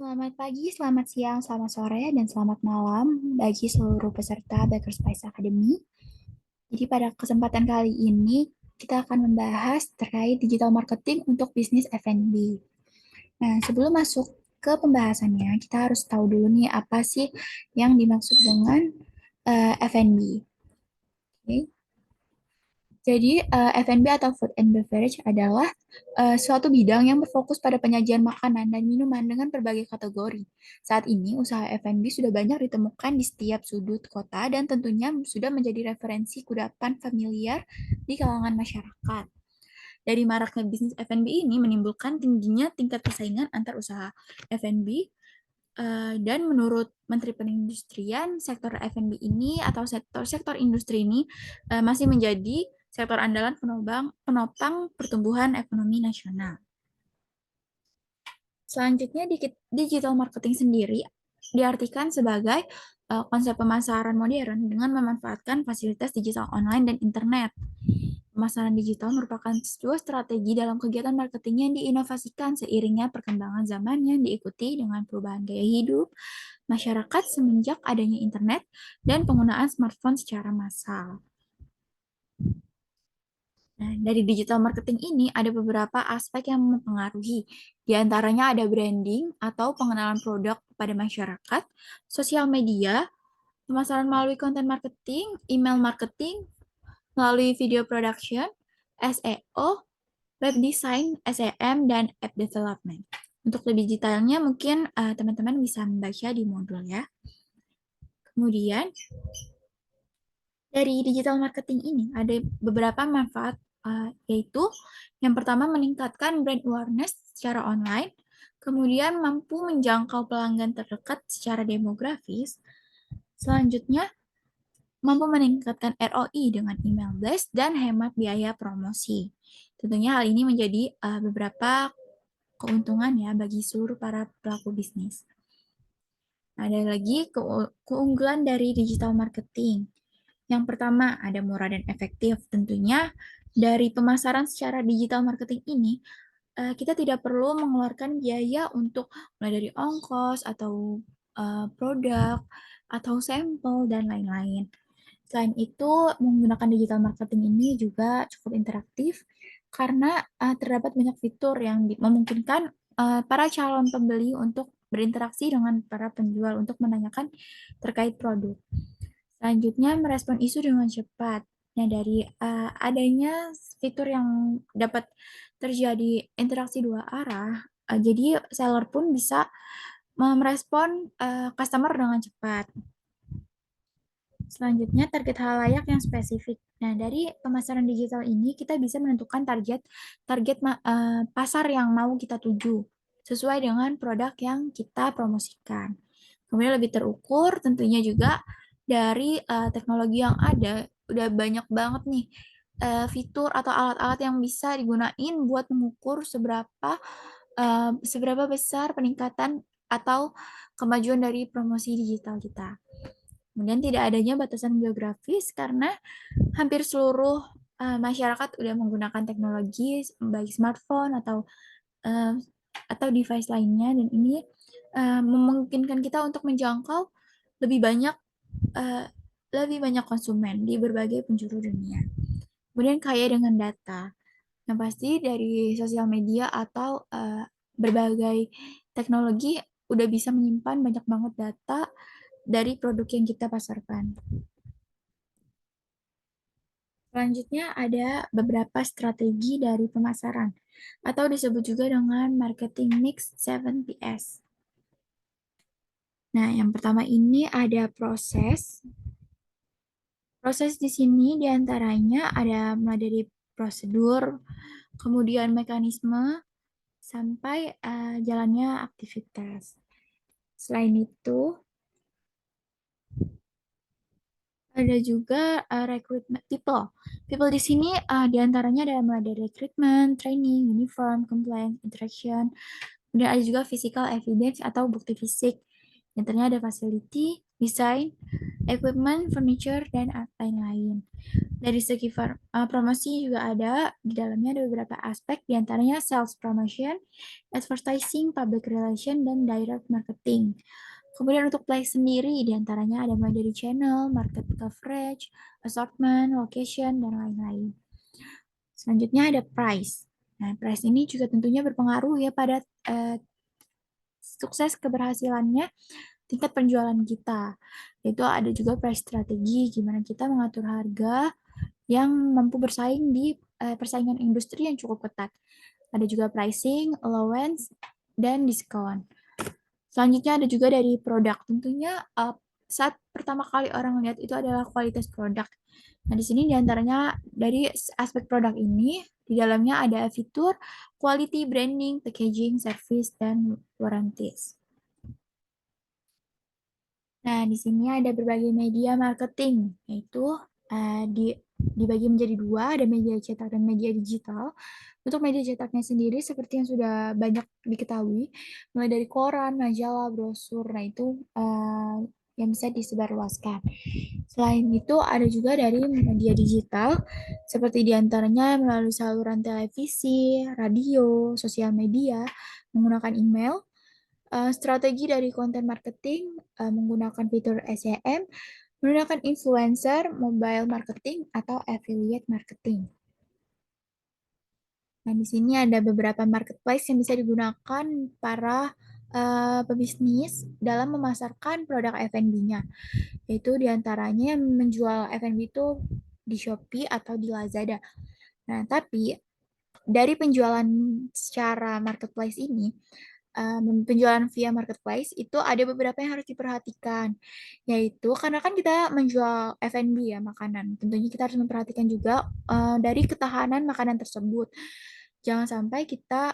Selamat pagi, selamat siang, selamat sore, dan selamat malam bagi seluruh peserta Bakerspace Academy. Jadi pada kesempatan kali ini kita akan membahas terkait digital marketing untuk bisnis F&B. Nah, sebelum masuk ke pembahasannya, kita harus tahu dulu nih apa sih yang dimaksud dengan F&B. Oke. Jadi, F&B atau food and beverage adalah suatu bidang yang berfokus pada penyajian makanan dan minuman dengan berbagai kategori. Saat ini, usaha F&B sudah banyak ditemukan di setiap sudut kota dan tentunya sudah menjadi referensi kudapan familiar di kalangan masyarakat. Dari maraknya bisnis F&B ini menimbulkan tingginya tingkat persaingan antar usaha F&B, dan menurut Menteri Perindustrian, sektor F&B ini atau sektor industri ini masih menjadi sektor andalan penopang pertumbuhan ekonomi nasional. Selanjutnya, digital marketing sendiri diartikan sebagai konsep pemasaran modern dengan memanfaatkan fasilitas digital online dan internet. Pemasaran digital merupakan sebuah strategi dalam kegiatan marketing yang diinovasikan seiringnya perkembangan zaman yang diikuti dengan perubahan gaya hidup masyarakat semenjak adanya internet dan penggunaan smartphone secara massal. Nah, dari digital marketing ini ada beberapa aspek yang mempengaruhi. Di antaranya ada branding atau pengenalan produk kepada masyarakat, sosial media, pemasaran melalui konten marketing, email marketing, melalui video production, SEO, web design, SEM, dan app development. Untuk lebih detailnya mungkin teman-teman bisa membaca di modul ya. Kemudian dari digital marketing ini ada beberapa manfaat, yaitu yang pertama meningkatkan brand awareness secara online, kemudian mampu menjangkau pelanggan terdekat secara demografis, selanjutnya mampu meningkatkan ROI dengan email blast dan hemat biaya promosi. Tentunya hal ini menjadi beberapa keuntungan ya bagi seluruh para pelaku bisnis. Ada lagi keunggulan dari digital marketing. Yang pertama, ada murah dan efektif. Tentunya dari pemasaran secara digital marketing ini, kita tidak perlu mengeluarkan biaya untuk mulai dari ongkos atau produk atau sampel dan lain-lain. Selain itu, menggunakan digital marketing ini juga cukup interaktif karena terdapat banyak fitur yang memungkinkan para calon pembeli untuk berinteraksi dengan para penjual untuk menanyakan terkait produk. Selanjutnya, merespon isu dengan cepat. Nah, dari adanya fitur yang dapat terjadi interaksi dua arah, jadi seller pun bisa merespon customer dengan cepat. Selanjutnya, target halayak yang spesifik. Nah, dari pemasaran digital ini kita bisa menentukan target pasar yang mau kita tuju sesuai dengan produk yang kita promosikan. Kemudian lebih terukur tentunya juga dari teknologi yang ada. Udah banyak banget nih fitur atau alat-alat yang bisa digunain buat mengukur seberapa besar peningkatan atau kemajuan dari promosi digital kita. Kemudian tidak adanya batasan geografis karena hampir seluruh masyarakat udah menggunakan teknologi baik smartphone uh, atau device lainnya, dan ini memungkinkan kita untuk menjangkau lebih banyak uh, lebih banyak konsumen di berbagai penjuru dunia. Kemudian kaya dengan data. Yang pasti dari sosial media atau berbagai teknologi udah bisa menyimpan banyak banget data dari produk yang kita pasarkan. Selanjutnya ada beberapa strategi dari pemasaran atau disebut juga dengan marketing mix 7PS. Nah, yang pertama ini ada proses. Proses di sini diantaranya ada mulai dari prosedur, kemudian mekanisme, sampai jalannya aktivitas. Selain itu, ada juga recruitment people. People di sini diantaranya ada mulai dari recruitment, training, uniform, compliance, interaction. Kemudian ada juga physical evidence atau bukti fisik. Yang ternyata ada facility, desain, equipment, furniture, dan lain-lain. Dari segi promosi juga ada, di dalamnya ada beberapa aspek, diantaranya sales promotion, advertising, public relation, dan direct marketing. Kemudian untuk price sendiri, diantaranya ada mulai dari channel, market coverage, assortment, location, dan lain-lain. Selanjutnya ada price. Nah, price ini juga tentunya berpengaruh ya pada sukses keberhasilannya tingkat penjualan kita. Itu ada juga price strategi, gimana kita mengatur harga yang mampu bersaing di persaingan industri yang cukup ketat. Ada juga pricing, allowance, dan diskon. Selanjutnya ada juga dari produk. Tentunya saat pertama kali orang lihat itu adalah kualitas produk. Nah, di sini diantaranya dari aspek produk ini, di dalamnya ada fitur, quality, branding, packaging, service, dan warranties. Nah, di sini ada berbagai media marketing, yaitu dibagi menjadi dua, ada media cetak dan media digital. Untuk media cetaknya sendiri, seperti yang sudah banyak diketahui, mulai dari koran, majalah, brosur, nah itu yang bisa disebarluaskan. Selain itu, ada juga dari media digital, seperti diantaranya melalui saluran televisi, radio, sosial media, menggunakan email, strategi dari konten marketing menggunakan fitur SEM, menggunakan influencer, mobile marketing, atau affiliate marketing. Nah, di sini ada beberapa marketplace yang bisa digunakan para pebisnis dalam memasarkan produk F&B-nya, yaitu diantaranya yang menjual F&B itu di Shopee atau di Lazada. Nah, tapi dari penjualan secara marketplace ini, penjualan via marketplace itu ada beberapa yang harus diperhatikan, yaitu karena kan kita menjual F&B ya, makanan. Tentunya kita harus memperhatikan juga dari ketahanan makanan tersebut. Jangan sampai kita,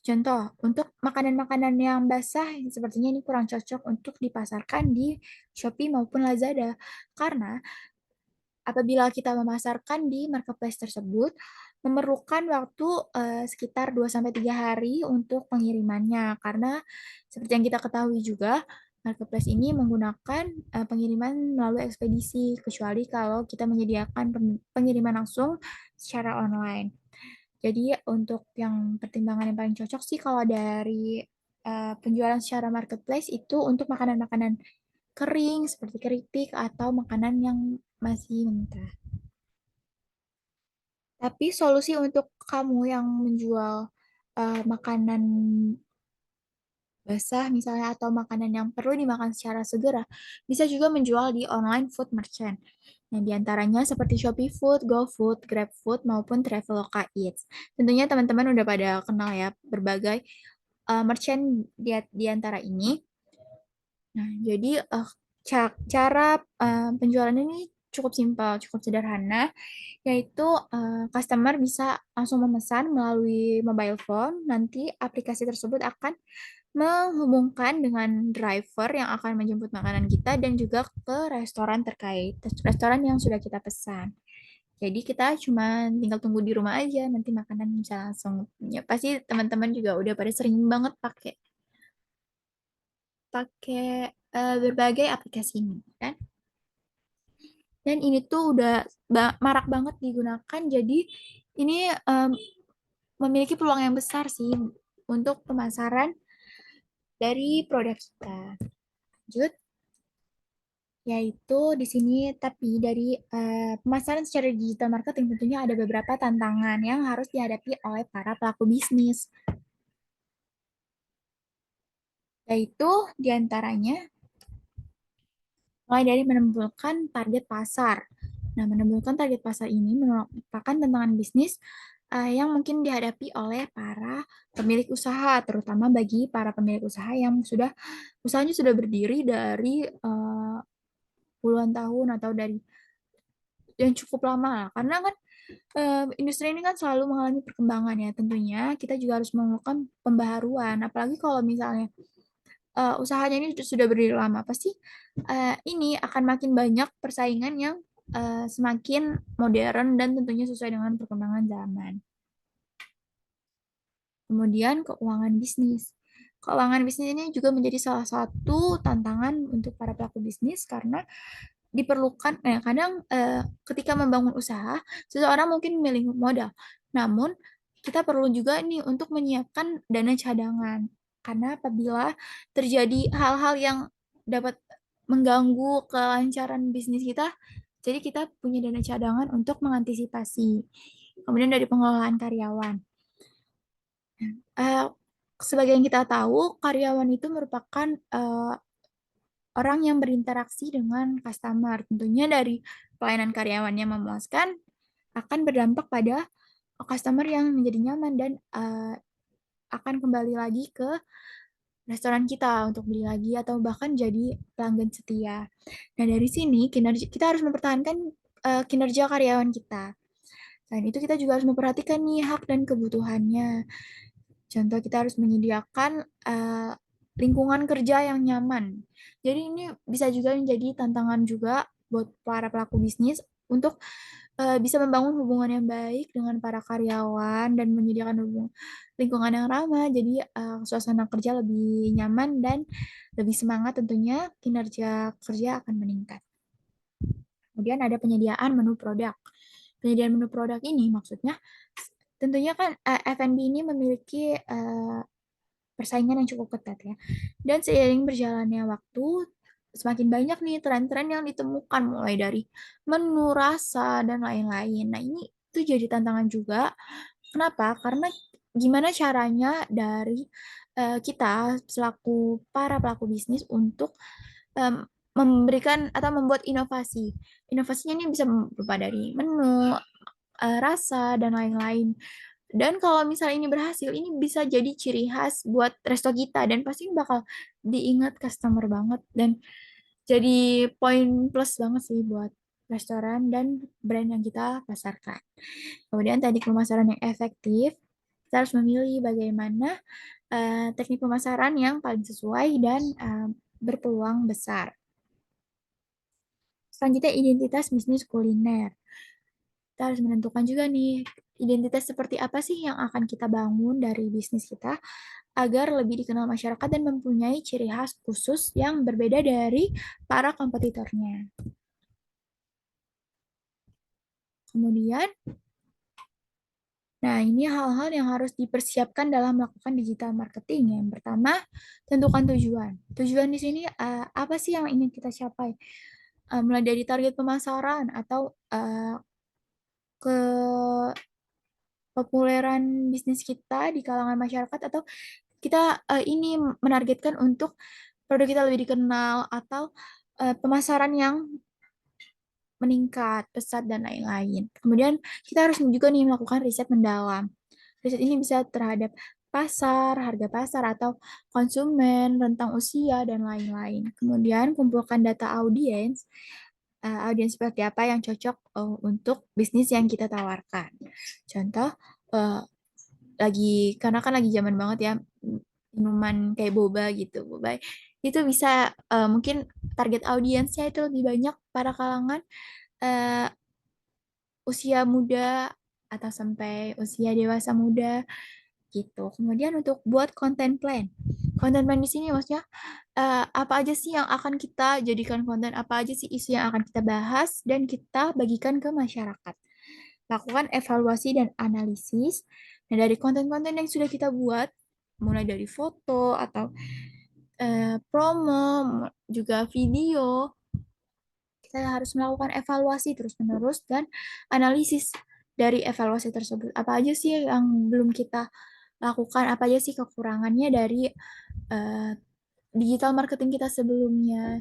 contoh, untuk makanan-makanan yang basah, sepertinya ini kurang cocok untuk dipasarkan di Shopee maupun Lazada. Karena apabila kita memasarkan di marketplace tersebut, memerlukan waktu sekitar 2-3 hari untuk pengirimannya. Karena seperti yang kita ketahui juga, marketplace ini menggunakan pengiriman melalui ekspedisi, kecuali kalau kita menyediakan pengiriman langsung secara online. Jadi untuk yang pertimbangan yang paling cocok sih kalau dari penjualan secara marketplace itu untuk makanan-makanan kering seperti keripik atau makanan yang masih mentah. Tapi solusi untuk kamu yang menjual makanan basah misalnya atau makanan yang perlu dimakan secara segera, bisa juga menjual di online food merchant. Nah, diantaranya seperti Shopee Food, GoFood, GrabFood, maupun Traveloka Eats. Tentunya teman-teman udah pada kenal ya berbagai merchant di antara ini. Nah, jadi cara penjualan ini cukup simpel, cukup sederhana, yaitu customer bisa langsung memesan melalui mobile phone. Nanti aplikasi tersebut akan menghubungkan dengan driver yang akan menjemput makanan kita dan juga ke restoran terkait, restoran yang sudah kita pesan. Jadi kita cuma tinggal tunggu di rumah aja, nanti makanan bisa langsung. Ya, pasti teman-teman juga udah pada sering banget pakai pakai berbagai aplikasi ini, kan? Dan ini tuh udah marak banget digunakan, jadi ini memiliki peluang yang besar sih untuk pemasaran dari produk kita. Lanjut, yaitu di sini tapi dari pemasaran secara digital marketing tentunya ada beberapa tantangan yang harus dihadapi oleh para pelaku bisnis. Yaitu diantaranya mulai dari menemukan target pasar. Nah, menemukan target pasar ini merupakan tantangan bisnis yang mungkin dihadapi oleh para pemilik usaha, terutama bagi para pemilik usaha yang usahanya sudah berdiri dari puluhan tahun atau dari yang cukup lama lah. Karena kan industri ini kan selalu mengalami perkembangan ya. Tentunya kita juga harus melakukan pembaharuan. Apalagi kalau misalnya usahanya ini sudah berdiri lama, pasti ini akan makin banyak persaingan yang semakin modern dan tentunya sesuai dengan perkembangan zaman. Kemudian keuangan bisnis. Keuangan bisnis ini juga menjadi salah satu tantangan untuk para pelaku bisnis karena diperlukan, kadang ketika membangun usaha, seseorang mungkin memilih modal, namun kita perlu juga nih untuk menyiapkan dana cadangan. Karena apabila terjadi hal-hal yang dapat mengganggu kelancaran bisnis kita, jadi kita punya dana cadangan untuk mengantisipasi. Kemudian dari pengelolaan karyawan. Eh, Sebagai yang kita tahu, karyawan itu merupakan orang yang berinteraksi dengan customer. Tentunya dari pelayanan karyawannya memuaskan, akan berdampak pada customer yang menjadi nyaman dan akan kembali lagi ke restoran kita untuk beli lagi atau bahkan jadi pelanggan setia. Nah, dari sini kinerja kita harus mempertahankan kinerja karyawan kita. Selain itu kita juga harus memperhatikan nih hak dan kebutuhannya. Contoh kita harus menyediakan lingkungan kerja yang nyaman. Jadi ini bisa juga menjadi tantangan juga buat para pelaku bisnis untuk bisa membangun hubungan yang baik dengan para karyawan dan menyediakan lingkungan yang ramah. Jadi suasana kerja lebih nyaman dan lebih semangat, tentunya kinerja kerja akan meningkat. Kemudian ada penyediaan menu produk. Penyediaan menu produk ini maksudnya tentunya kan F&B ini memiliki persaingan yang cukup ketat ya. Dan seiring berjalannya waktu, semakin banyak nih tren-tren yang ditemukan mulai dari menu, rasa, dan lain-lain. Nah, ini tuh jadi tantangan juga. Kenapa? Karena gimana caranya dari kita selaku para pelaku bisnis untuk em, memberikan atau membuat inovasi. Inovasinya ini bisa berupa dari menu, rasa, dan lain-lain. Dan kalau misalnya ini berhasil, ini bisa jadi ciri khas buat resto kita dan pasti bakal diingat customer banget dan jadi poin plus banget sih buat restoran dan brand yang kita pasarkan. Kemudian teknik pemasaran yang efektif, kita harus memilih bagaimana teknik pemasaran yang paling sesuai dan berpeluang besar. Selanjutnya identitas bisnis kuliner. Kita harus menentukan juga nih identitas seperti apa sih yang akan kita bangun dari bisnis kita agar lebih dikenal masyarakat dan mempunyai ciri khas khusus yang berbeda dari para kompetitornya. Kemudian, nah ini hal-hal yang harus dipersiapkan dalam melakukan digital marketing. Yang pertama, tentukan tujuan. Tujuan di sini apa sih yang ingin kita capai? Mulai dari target pemasaran atau kepopuleran bisnis kita di kalangan masyarakat atau kita ini menargetkan untuk produk kita lebih dikenal atau pemasaran yang meningkat, pesat, dan lain-lain. Kemudian kita harus juga nih melakukan riset mendalam. Riset ini bisa terhadap pasar, harga pasar, atau konsumen, rentang usia, dan lain-lain. Kemudian kumpulkan data audiens, audiens seperti apa yang cocok untuk bisnis yang kita tawarkan. Contoh, uh, karena kan lagi zaman banget ya, minuman kayak boba gitu, boba itu bisa mungkin target audiensnya itu lebih banyak para kalangan eh, usia muda atau sampai usia dewasa muda gitu. Kemudian untuk buat content plan. Content plan di sini maksudnya apa aja sih yang akan kita jadikan konten, apa aja sih isu yang akan kita bahas dan kita bagikan ke masyarakat. Lakukan evaluasi dan analisis. Nah, dari konten-konten yang sudah kita buat, mulai dari foto atau promo, juga video, kita harus melakukan evaluasi terus-menerus dan analisis dari evaluasi tersebut. Apa aja sih yang belum kita lakukan, apa aja sih kekurangannya dari uh, digital marketing kita sebelumnya,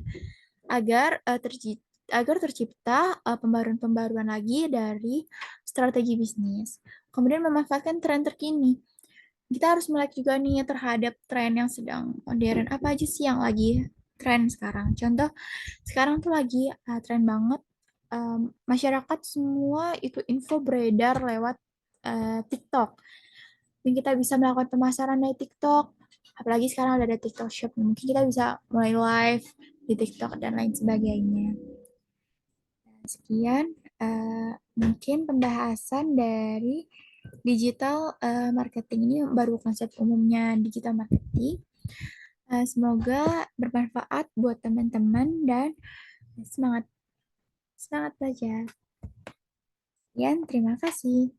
agar agar tercipta pembaruan-pembaruan lagi dari strategi bisnis. Kemudian memanfaatkan tren terkini. Kita harus melek juga nih terhadap tren yang sedang modern. Apa aja sih yang lagi tren sekarang? Contoh, sekarang tuh lagi tren banget masyarakat semua itu info beredar lewat TikTok. Dan kita bisa melakukan pemasaran dari TikTok. Apalagi sekarang udah ada TikTok Shop. Mungkin kita bisa mulai live di TikTok dan lain sebagainya. Sekian mungkin pembahasan dari digital marketing ini baru konsep umumnya digital marketing. Semoga bermanfaat buat teman-teman dan semangat semangat belajar. Sekian, terima kasih.